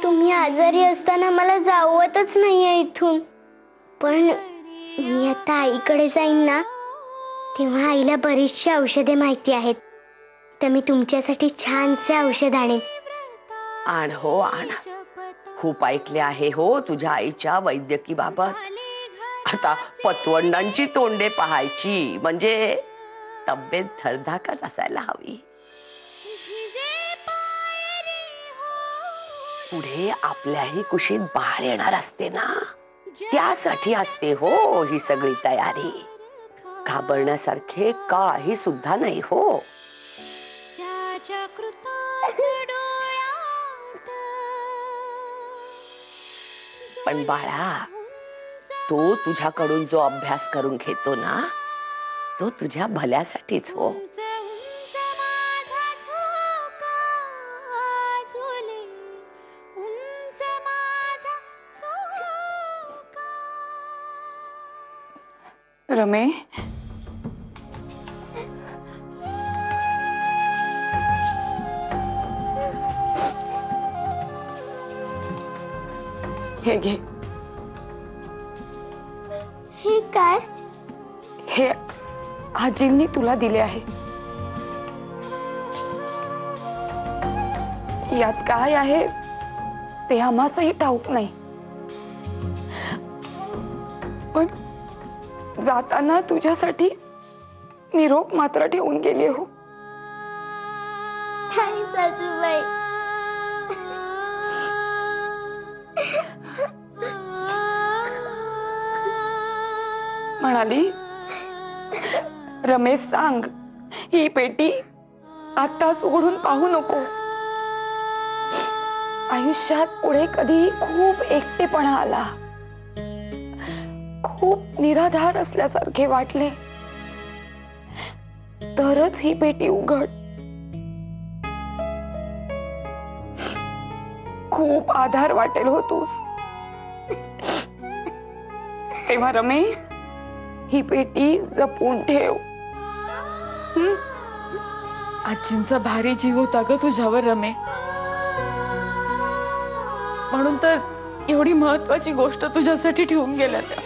तुम्ही आजारी असताना मला जावतच नाहीये इथून, पण मी आता आईकडे जाईन ना तेव्हा आईला बरीचशी औषधे माहिती आहेत, तर मी तुमच्यासाठी छानसे औषध आणेन. आण हो आण. खूप ऐकले आहे हो तुझ्या आईच्या वैद्यकी बाबत. आता पतवंडांची तोंडे पाहायची म्हणजे तब्येत धडधाकट असायला हवी. पुढे आपल्याही कुशीत बाळ येणार असते ना, त्यासाठी असते हो ही सगळी तयारी. घाबरण्यासारखे काही सुद्धा नाही हो. पण बाळा, तो तुझ्याकडून जो अभ्यास करून घेतो ना, तो तुझ्या भल्यासाठीच हो. रमे, हे घे. हे काय? हे आजींनी तुला दिले आहे. यात काय आहे ते आम्हासही ठाऊक नाही, पण जाताना तुझ्यासाठी निरोप मात्र ठेवून गेली हो. नाही सासूबाई, म्हणाली, रमेश सांग, ही पेटी आताच उघडून पाहू नकोस. आयुष्यात पुढे कधी खूप एकटेपणा आला, खूप निराधार असल्यासारखे वाटले, तरच ही पेटी उघड. खूप आधार वाटेल हो तूस. तेव्हा रमे, ही पेटी जपून ठेव. आजींचा भारी जीव होता ग तुझ्यावर रमे, म्हणून तर एवढी महत्वाची गोष्ट तुझ्यासाठी ठेवून गेल्या त्या.